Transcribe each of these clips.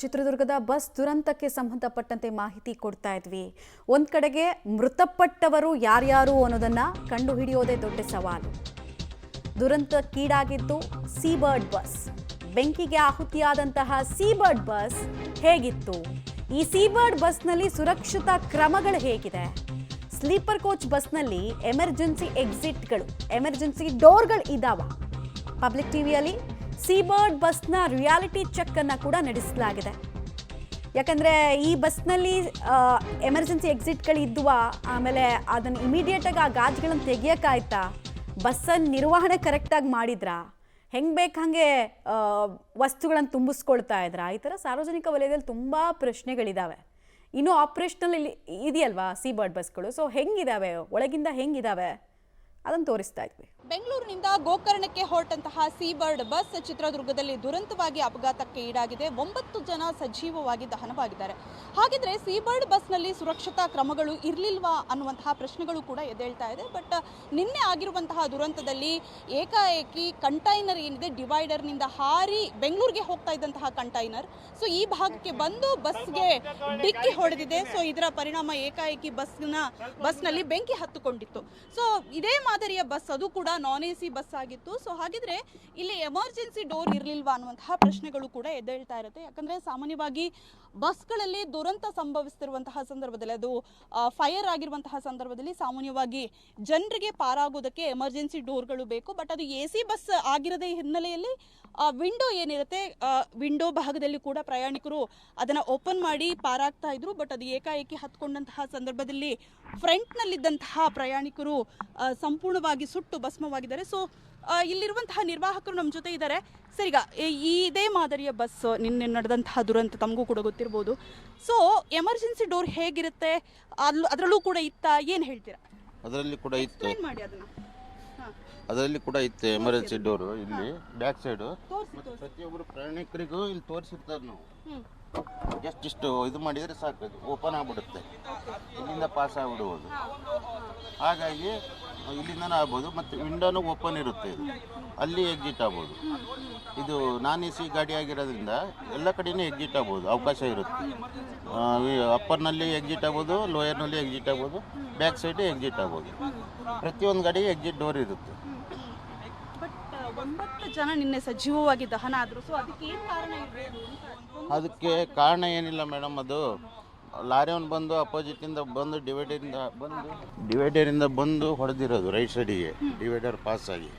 ಚಿತ್ರದುರ್ಗದ ಬಸ್ ದುರಂತಕ್ಕೆ ಸಂಬಂಧಪಟ್ಟಂತೆ ಮಾಹಿತಿ ಕೊಡ್ತಾ ಇದ್ವಿ. ಒಂದು ಕಡೆಗೆ ಮೃತಪಟ್ಟವರು ಯಾರ್ಯಾರು ಅನ್ನೋದನ್ನ ಕಂಡುಹಿಡಿಯೋದೇ ದೊಡ್ಡ ಸವಾಲು. ದುರಂತಕ್ಕೀಡಾಗಿದ್ದು ಸೀಬರ್ಡ್ ಬಸ್. ಬೆಂಕಿಗೆ ಆಹುತಿಯಾದಂತಹ ಸೀಬರ್ಡ್ ಬಸ್ ಹೇಗಿತ್ತು? ಈ ಸೀಬರ್ಡ್ ಬಸ್ನಲ್ಲಿ ಸುರಕ್ಷತಾ ಕ್ರಮಗಳು ಹೇಗಿದೆ? ಸ್ಲೀಪರ್ ಕೋಚ್ ಬಸ್ನಲ್ಲಿ ಎಮರ್ಜೆನ್ಸಿ ಎಕ್ಸಿಟ್ಗಳು, ಎಮರ್ಜೆನ್ಸಿ ಡೋರ್ಗಳು ಇದಾವ? ಪಬ್ಲಿಕ್ ಟಿವಿಯಲ್ಲಿ ಸೀಬರ್ಡ್ ಬಸ್ನ ರಿಯಾಲಿಟಿ ಚೆಕ್ ಅನ್ನು ಕೂಡ ನಡೆಸಲಾಗಿದೆ. ಯಾಕಂದರೆ ಈ ಬಸ್ನಲ್ಲಿ ಎಮರ್ಜೆನ್ಸಿ ಎಕ್ಸಿಟ್ಗಳು ಇದ್ವಾ, ಆಮೇಲೆ ಅದನ್ನು ಇಮಿಡಿಯೇಟಾಗಿ ಆ ಗಾಜುಗಳನ್ನು ತೆಗಿಯೋಕ್ಕಾಯ್ತಾ, ಬಸ್ಸನ್ನು ನಿರ್ವಹಣೆ ಕರೆಕ್ಟಾಗಿ ಮಾಡಿದ್ರಾ, ಹೆಂಗೆ ಬೇಕು ಹಾಗೆ ವಸ್ತುಗಳನ್ನು ತುಂಬಿಸ್ಕೊಳ್ತಾ ಇದ್ರಾ? ಈ ಥರ ಸಾರ್ವಜನಿಕ ವಲಯದಲ್ಲಿ ತುಂಬ ಪ್ರಶ್ನೆಗಳಿದ್ದಾವೆ. ಇನ್ನೂ ಆಪ್ರೇಷನಲ್ ಇದೆಯಲ್ವಾ ಸೀಬರ್ಡ್ ಬಸ್ಗಳು, ಸೊ ಹೆಂಗಿದಾವೆ, ಒಳಗಿಂದ ಹೆಂಗಿದಾವೆ ಅದನ್ನು ತೋರಿಸ್ತಾ ಇದ್ವಿ. ಬೆಂಗಳೂರಿನಿಂದ ಗೋಕರ್ಣಕ್ಕೆ ಹೊರಟಂತಹ ಸೀಬರ್ಡ್ ಬಸ್ ಚಿತ್ರದುರ್ಗದಲ್ಲಿ ದುರಂತವಾಗಿ ಅಪಘಾತಕ್ಕೆ ಈಡಾಗಿದೆ. 9 ಜನ ಸಜೀವವಾಗಿ ದಹನವಾಗಿದ್ದಾರೆ. ಹಾಗಿದ್ರೆ ಸೀಬರ್ಡ್ ಬಸ್ನಲ್ಲಿ ಸುರಕ್ಷತಾ ಕ್ರಮಗಳು ಇರಲಿಲ್ವಾ ಅನ್ನುವಂತಹ ಪ್ರಶ್ನೆಗಳು ಕೂಡ ಎದ್ದೇಳ್ತಾ ಇದೆ. ಬಟ್ ನಿನ್ನೆ ಆಗಿರುವಂತಹ ದುರಂತದಲ್ಲಿ ಏಕಾಏಕಿ ಕಂಟೈನರ್ ಏನಿದೆ ಡಿವೈಡರ್ನಿಂದ ಹಾರಿ ಬೆಂಗಳೂರಿಗೆ ಹೋಗ್ತಾ ಇದ್ದಂತಹ ಕಂಟೈನರ್ ಸೊ ಈ ಭಾಗಕ್ಕೆ ಬಂದು ಬಸ್ಗೆ ಡಿಕ್ಕಿ ಹೊಡೆದಿದೆ. ಸೊ ಇದರ ಪರಿಣಾಮ ಏಕಾಏಕಿ ಬಸ್ನಲ್ಲಿ ಬೆಂಕಿ ಹತ್ತುಕೊಂಡಿತ್ತು. ಸೊ ಇದೇ ಮಾದರಿಯ ಬಸ್, ಅದು ಕೂಡ ನಾನ್ ಎಸಿ ಬಸ್ ಆಗಿತ್ತು. ಸೊ ಹಾಗಿದ್ರೆ ಇಲ್ಲಿ ಎಮರ್ಜೆನ್ಸಿ ಡೋರ್ ಇರಲಿಲ್ವಾ ಅನ್ನುವಂತಹ ಪ್ರಶ್ನೆಗಳು ಕೂಡ ಎದ್ದೇಳ್ತಾ ಇರುತ್ತೆ. ಯಾಕಂದ್ರೆ ಸಾಮಾನ್ಯವಾಗಿ ಬಸ್ಗಳಲ್ಲಿ ದುರಂತ ಸಂಭವಿಸ್ತಿರುವಂತಹ ಸಂದರ್ಭದಲ್ಲಿ, ಅದು ಫೈರ್ ಆಗಿರುವಂತಹ ಸಂದರ್ಭದಲ್ಲಿ ಸಾಮಾನ್ಯವಾಗಿ ಜನರಿಗೆ ಪಾರಾಗೋದಕ್ಕೆ ಎಮರ್ಜೆನ್ಸಿ ಡೋರ್ಗಳು ಬೇಕು. ಬಟ್ ಅದು ಎ ಸಿ ಬಸ್ ಆಗಿರದೇ ಹಿನ್ನೆಲೆಯಲ್ಲಿ ವಿಂಡೋ ಏನಿರುತ್ತೆ, ವಿಂಡೋ ಭಾಗದಲ್ಲಿ ಕೂಡ ಪ್ರಯಾಣಿಕರು ಅದನ್ನು ಓಪನ್ ಮಾಡಿ ಪಾರಾಗ್ತಾ ಇದ್ರು. ಬಟ್ ಅದು ಏಕಾಏಕಿ ಹತ್ಕೊಂಡಂತಹ ಸಂದರ್ಭದಲ್ಲಿ ಫ್ರಂಟ್ನಲ್ಲಿದ್ದಂತಹ ಪ್ರಯಾಣಿಕರು ಸಂಪೂರ್ಣವಾಗಿ ಸುಟ್ಟು ಭಸ್ಮವಾಗಿದ್ದಾರೆ. ಸೊ ಇಲ್ಲಿರುವಂತಹ ನಿರ್ವಾಹಕರು ನಮ್ಮ ಜೊತೆ ಇದ್ದಾರೆ. ಸರ್, ಈಗ ಇದೇ ಮಾದರಿಯ ಬಸ್ ನಿನ್ನೆ ನಡೆದಂತಹ ದುರಂತ ತಮಗೂ ಕೂಡ ಗೊತ್ತಿರ್ಬೋದು. ಸೊ ಎಮರ್ಜೆನ್ಸಿ ಡೋರ್ ಹೇಗಿರುತ್ತೆ, ಅದರಲ್ಲೂ ಕೂಡ ಇತ್ತಾ, ಏನು ಹೇಳ್ತೀರಾ? ಅದರಲ್ಲಿ ಕೂಡ ಇತ್ತು, ಮಾಡಿ ಅದನ್ನ. ಅದರಲ್ಲಿ ಕೂಡ ಇತ್ತು ಎಮರ್ಜೆನ್ಸಿ ಡೋರು. ಇಲ್ಲಿ ಬ್ಯಾಕ್ ಸೈಡು ಪ್ರತಿಯೊಬ್ಬರು ಪ್ರಯಾಣಿಕರಿಗೂ ಇಲ್ಲಿ ತೋರಿಸಿರ್ತಾರೆ. ನಾವು ಜಸ್ಟ್ ಇಷ್ಟು ಇದು ಮಾಡಿದರೆ ಸಾಕು, ಅದು ಓಪನ್ ಆಗಿಬಿಡುತ್ತೆ, ಇಲ್ಲಿಂದ ಪಾಸ್ ಆಗಿಬಿಡ್ಬೋದು. ಹಾಗಾಗಿ ಇಲ್ಲಿಂದನೂ ಆಗ್ಬೋದು, ಮತ್ತು ವಿಂಡೋನು ಓಪನ್ ಇರುತ್ತೆ, ಇದು ಅಲ್ಲಿ ಎಕ್ಸಿಟ್ ಆಗ್ಬೋದು. ಇದು ನಾನ್ ಎ ಸಿ ಗಾಡಿ ಆಗಿರೋದ್ರಿಂದ ಎಲ್ಲ ಕಡೆಯೂ ಎಕ್ಸಿಟ್ ಆಗ್ಬೋದು, ಅವಕಾಶ ಇರುತ್ತೆ. ಅಪ್ಪರ್ನಲ್ಲಿ ಎಕ್ಸಿಟ್ ಆಗ್ಬೋದು, ಲೋಯರ್ನಲ್ಲಿ ಎಕ್ಸಿಟ್ ಆಗ್ಬೋದು, ಬ್ಯಾಕ್ ಸೈಡು ಎಕ್ಸಿಟ್ ಆಗ್ಬೋದು. ಪ್ರತಿಯೊಂದು ಗಾಡಿಗೆ ಎಕ್ಸಿಟ್ ಡೋರ್ ಇರುತ್ತೆ. ಬಟ್ 9 ಜನ ನಿನ್ನೆ ಸಜೀವವಾಗಿ ದಹನ ಆದರು. ಸೊ ಅದಕ್ಕೆ ಏನು ಕಾರಣ ಇರಬಹುದು? ಅದಕ್ಕೆ ಕಾರಣ ಏನಿಲ್ಲ ಮೇಡಮ್, ಅದು ಲಾರಿಯವನು ಬಂದು ಅಪೋಸಿಟಿಂದ ಬಂದು ಡಿವೈಡರಿಂದ ಬಂದು ಹೊಡೆದಿರೋದು ರೈಟ್ ಸೈಡಿಗೆ, ಡಿವೈಡರ್ ಪಾಸ್ ಆಗಿ.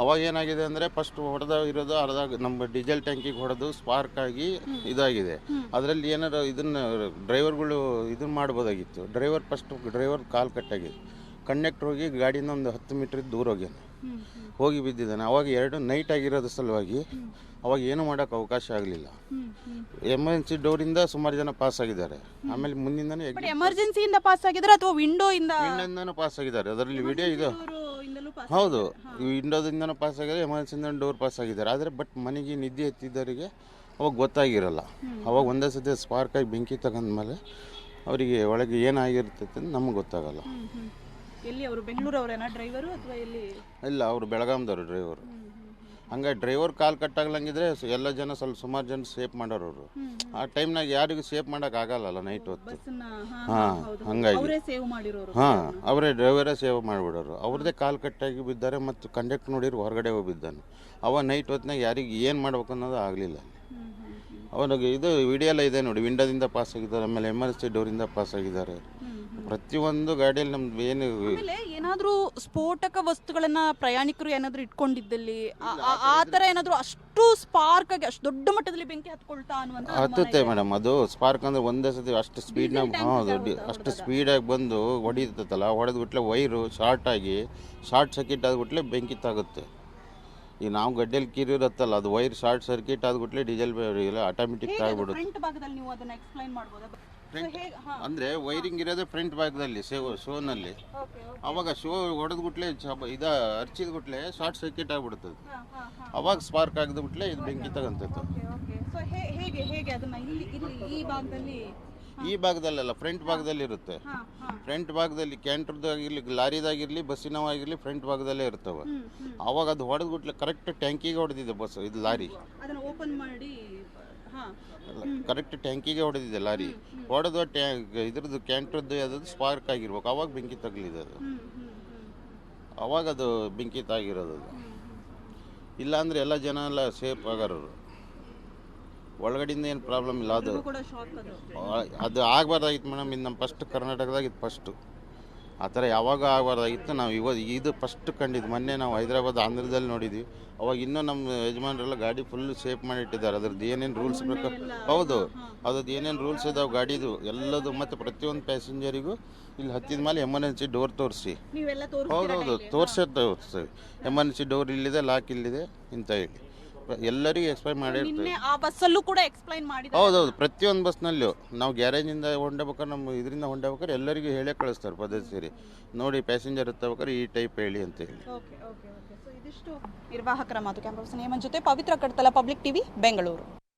ಅವಾಗ ಏನಾಗಿದೆ ಅಂದರೆ ಫಸ್ಟ್ ಹೊಡೆದ ಇರೋದು ಅರ್ಧ ನಮ್ಮ ಡೀಸೆಲ್ ಟ್ಯಾಂಕಿಗೆ ಹೊಡೆದು ಸ್ಪಾರ್ಕ್ ಆಗಿ ಇದಾಗಿದೆ. ಅದರಲ್ಲಿ ಏನಾರು ಇದನ್ನು ಡ್ರೈವರ್ಗಳು ಇದನ್ನು ಮಾಡ್ಬೋದಾಗಿತ್ತು. ಡ್ರೈವರ್ ಕಾಲು ಕಟ್ಟಾಗಿದೆ. ಕಂಡಕ್ಟರ್ ಹೋಗಿ ಗಾಡಿಯಿಂದ ಒಂದು 10 ಮೀಟ್ರ್ ದೂರ ಹೋಗಿ ಬಿದ್ದಿದ್ದಾನೆ. ಅವಾಗ ಎರಡು ನೈಟ್ ಆಗಿರೋದ್ರ ಸಲುವಾಗಿ ಅವಾಗ ಏನು ಮಾಡೋಕ್ಕೆ ಅವಕಾಶ ಆಗಲಿಲ್ಲ. ಎಮರ್ಜೆನ್ಸಿ ಡೋರಿಂದ ಸುಮಾರು ಜನ ಪಾಸ್ ಆಗಿದ್ದಾರೆ. ಆಮೇಲೆ ಮುಂದಿಂದನೇ ಎಮರ್ಜೆನ್ಸಿಯಿಂದ ಪಾಸ್ ಆಗಿದ್ದಾರೆ ಅಥವಾ ವಿಂಡೋಯಿಂದನೂ ಪಾಸ್ ಆಗಿದ್ದಾರೆ. ಅದರಲ್ಲಿ ವಿಡಿಯೋ ಇದೆ. ಹೌದು, ವಿಂಡೋದಿಂದನೂ ಪಾಸ್ ಆಗಿದ್ದಾರೆ, ಎಮರ್ಜೆನ್ಸಿಯಿಂದ ಡೋರ್ ಪಾಸ್ ಆಗಿದ್ದಾರೆ. ಆದರೆ ಬಟ್ ಮನೆಗೆ ನಿದ್ದೆ ಎತ್ತಿದ್ದವರಿಗೆ ಅವಾಗ ಗೊತ್ತಾಗಿರಲ್ಲ. ಅವಾಗ ಒಂದೇ ಸತಿ ಸ್ಪಾರ್ಕ್ ಆಗಿ ಬೆಂಕಿ ತಗೊಂಡ್ಮೇಲೆ ಅವರಿಗೆ ಒಳಗೆ ಏನಾಗಿರ್ತೈತೆ ಅಂತ ನಮಗೆ ಗೊತ್ತಾಗಲ್ಲ. ಎಲ್ಲಿ ಅವರು ಬೆಂಗಳೂರವರೇನಾ ಡ್ರೈವರು ಅಥವಾ ಎಲ್ಲಿ? ಇಲ್ಲ, ಅವರು ಬೆಳಗಾಂದವರು ಡ್ರೈವರು. ಹಂಗಾಗಿ ಡ್ರೈವರ್ ಕಾಲು ಕಟ್ಟಾಗ್ಲಂಗಿದ್ರೆ ಎಲ್ಲ ಜನ ಸುಮಾರು ಜನ ಸೇಫ್ ಮಾಡೋರು. ಅವರು ಆ ಟೈಮ್ನಾಗ ಯಾರಿಗೂ ಸೇಫ್ ಮಾಡೋಕ್ಕಾಗಲ್ಲ ನೈಟ್ ಹೊತ್ತು. ಹಾಂ, ಹಂಗಾಗಿ ಅವರೇ ಡ್ರೈವರೇ ಸೇವ್ ಮಾಡಿಬಿಡೋರು. ಅವ್ರದ್ದೇ ಕಾಲು ಕಟ್ಟಾಗಿ ಬಿದ್ದಾರೆ. ಮತ್ತು ಕಂಡಕ್ಟರ್ ನೋಡಿದ್ರು ಹೊರಗಡೆ ಹೋಗಿದ್ದಾನೆ. ಅವ ನೈಟ್ ಹೊತ್ತಿನಾಗ ಯಾರಿಗೆ ಏನು ಮಾಡ್ಬೇಕು ಅನ್ನೋದು ಆಗಲಿಲ್ಲ. ಅವನಿಗೆ ಇದು ವಿಡಿಯೋ ಎಲ್ಲ ಇದೆ ನೋಡಿ, ವಿಂಡೋದಿಂದ ಪಾಸ್ ಆಗಿದ್ದಾರೆ, ಆಮೇಲೆ ಎಮರ್ಜೆನ್ಸಿ ಡೋರಿಂದ ಪಾಸ್ ಆಗಿದ್ದಾರೆ. ಪ್ರತಿಯೊಂದು ಗಾಡಿಯಲ್ಲಿ ನಮ್ದು ಏನಾದರೂ ಸ್ಫೋಟಕ ವಸ್ತುಗಳನ್ನ ಪ್ರಯಾಣಿಕರು ಏನಾದರೂ ಇಟ್ಕೊಂಡಿದ್ದಲ್ಲಿ ಆ ಥರ ಏನಾದರೂ ಅಷ್ಟು ಸ್ಪಾರ್ಕ್ ಆಗಿ ಅಷ್ಟು ದೊಡ್ಡ ಮಟ್ಟದಲ್ಲಿ ಬೆಂಕಿ ಹತ್ಕೊಳ್ತಾ ಅನ್ನುವಂಥ ಹತ್ತುತ್ತೆ ಮೇಡಮ್. ಅದು ಸ್ಪಾರ್ಕ್ ಅಂದರೆ ಒಂದೇ ಸತಿ ಅಷ್ಟು ಸ್ಪೀಡ್ನಾಗ, ಹೌದು, ಅಷ್ಟು ಸ್ಪೀಡಾಗಿ ಬಂದು ಹೊಡಿತೈತಲ್ಲ, ಹೊಡೆದ್ಬಿಟ್ಲೆ ವೈರು ಶಾರ್ಟ್ ಸರ್ಕ್ಯೂಟ್ ಆದ್ಬಿಟ್ಲೆ ಬೆಂಕಿ ತಾಗುತ್ತೆ. ಈಗ ನಾವು ಗಡ್ಡೆಯಲ್ಲಿ ಕೀರಿರುತ್ತಲ್ಲ, ಅದು ವೈರ್ ಶಾರ್ಟ್ ಸರ್ಕ್ಯೂಟ್ ಆದ್ಬಿಟ್ಲೆ ಡೀಸೆಲ್ ಎಲ್ಲ ಆಟೋಮೆಟಿಕ್ ಆಗಿಬಿಡುತ್ತೆ. ಅಂದರೆ ವೈರಿಂಗ್ ಇರೋದೇ ಫ್ರಂಟ್ ಭಾಗದಲ್ಲಿ ಶೋನಲ್ಲಿ. ಅವಾಗ ಶೋ ಹೊಡೆದ್ಬಿಟ್ಲೆ ಹರ್ಚಿದ್ಬಿಟ್ಲೆ ಶಾರ್ಟ್ ಸರ್ಕ್ಯೂಟ್ ಆಗಿಬಿಡ್ತದೆ. ಅವಾಗ ಸ್ಪಾರ್ಕ್ ಆಗಿದ್ಬಿಟ್ಲೆ ಇದು ಬೆಂಕಿ ತಗೊಂತೈತೆ. ಈ ಭಾಗದಲ್ಲೆಲ್ಲ ಫ್ರಂಟ್ ಭಾಗದಲ್ಲಿ ಇರುತ್ತೆ. ಫ್ರಂಟ್ ಭಾಗದಲ್ಲಿ ಕ್ಯಾಂಟರ್ದಾಗಿರಲಿ, ಲಾರಿದಾಗಿರಲಿ, ಬಸ್ಸಿನವಾಗಿರಲಿ ಫ್ರಂಟ್ ಭಾಗದಲ್ಲೇ ಇರ್ತವೆ. ಅವಾಗ ಅದು ಹೊಡೆದ್ಬಿಟ್ಲೆ ಕರೆಕ್ಟ್ ಟ್ಯಾಂಕಿಗೆ ಹೊಡೆದಿದೆ ಬಸ್, ಇದು ಲಾರಿ. ಕರೆಕ್ಟ್ ಟ್ಯಾಂಕಿಗೆ ಹೊಡೆದಿದೆ ಲಾರಿ. ಹೊಡೆದು ಇದ್ರದ್ದು ಕ್ಯಾಂಟ್ರದ್ದು ಯಾವ್ದು ಸ್ಪಾರ್ಕ್ ಆಗಿರ್ಬೇಕು, ಅವಾಗ ಬೆಂಕಿ ತಗಲಿದೆ ಅದು. ಅವಾಗ ಅದು ಬೆಂಕಿ ತಾಗಿರೋದು ಅದು. ಇಲ್ಲಾಂದರೆ ಎಲ್ಲ ಜನ ಎಲ್ಲ ಸೇಫ್ ಆಗಾರರು. ಒಳಗಡೆಯಿಂದ ಏನು ಪ್ರಾಬ್ಲಮ್ ಇಲ್ಲ. ಅದು ಆಗಬಾರ್ದಾಗಿತ್ತು ಮೇಡಮ್. ಇದು ನಮ್ಮ ಫಸ್ಟ್ ಕರ್ನಾಟಕದಾಗ ಇದು ಫಸ್ಟು. ಆ ಥರ ಯಾವಾಗ ಆಗಬಾರ್ದಾಗಿತ್ತು. ನಾವು ಇದು ಫಸ್ಟ್ ಕಂಡಿದ್ದು. ಮೊನ್ನೆ ನಾವು ಹೈದರಾಬಾದ್ ಆಂಧ್ರದಲ್ಲಿ ನೋಡಿದ್ವಿ. ಅವಾಗ ಇನ್ನೂ ನಮ್ಮ ಯಜಮಾನರೆಲ್ಲ ಗಾಡಿ ಫುಲ್ ಸೇಫ್ ಮಾಡಿಟ್ಟಿದ್ದಾರೆ. ಅದ್ರದ್ದು ಏನೇನು ರೂಲ್ಸ್ ಬೇಕು, ಹೌದು, ಅದ್ರದ್ದು ಏನೇನು ರೂಲ್ಸ್ ಇದಾವೆ ಗಾಡಿದು ಎಲ್ಲದು. ಮತ್ತು ಪ್ರತಿಯೊಂದು ಪ್ಯಾಸೆಂಜರಿಗೂ ಇಲ್ಲಿ ಹತ್ತಿದ ಮೇಲೆ ಎಮರ್ಜೆನ್ಸಿ ಡೋರ್ ತೋರಿಸಿ, ಹೌದೌದು ತೋರಿಸಿ ಎಮರ್ಜೆನ್ಸಿ ಡೋರ್ ಇಲ್ಲಿದೆ, ಲಾಕ್ ಇಲ್ಲಿದೆ ಅಂತ ಹೇಳಿ ಎಲ್ಲರಿಗೂ ಎಕ್ಸ್ಪ್ಲೈನ್ ಮಾಡಿರ್ತೀವಿ. ಆ ಬಸ್ಸಲ್ಲೂ ಕೂಡ ಎಕ್ಸ್ಪ್ಲೈನ್ ಮಾಡಿ. ಹೌದೌದು, ಪ್ರತಿಯೊಂದು ಬಸ್ನಲ್ಲೂ ನಾವು ಗ್ಯಾರೇಜಿಂದ ಹೊಂಡಬೇಕಾದ್ರೆ ನಮ್ಮ ಇದರಿಂದ ಹೊಂಡಬೇಕಾದ್ರೆ ಎಲ್ಲರಿಗೂ ಹೇಳೇ ಕಳಿಸ್ತಾರೆ ಪದ್ಧತಿ ಸೇರಿ. ನೋಡಿ ಪ್ಯಾಸೆಂಜರ್ ಹತ್ತಬೇಕಾದ್ರೆ ಈ ಟೈಪ್ ಹೇಳಿ ಅಂತ ಹೇಳಿ. ಇದಿಷ್ಟು ನಿರ್ವಾಹಕರ ಮಾತು. ಕ್ಯಾಮ್ರಾ ಪರ್ಸನ್ ಹೇಮಂತ್ ಜೊತೆ ಪವಿತ್ರ ಕಡ್ತಲ, ಪಬ್ಲಿಕ್ ಟಿವಿ, ಬೆಂಗಳೂರು.